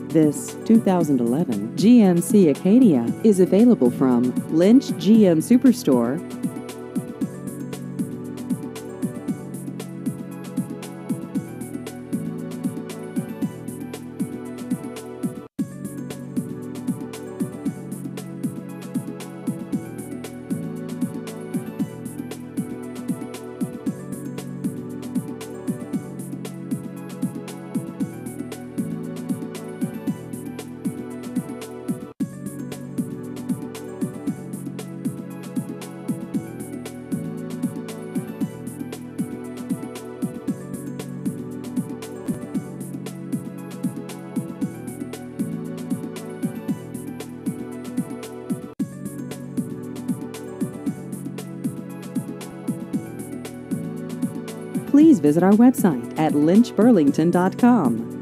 This 2011 GMC Acadia is available from Lynch GM Superstore. Please visit our website at lynchburlington.com.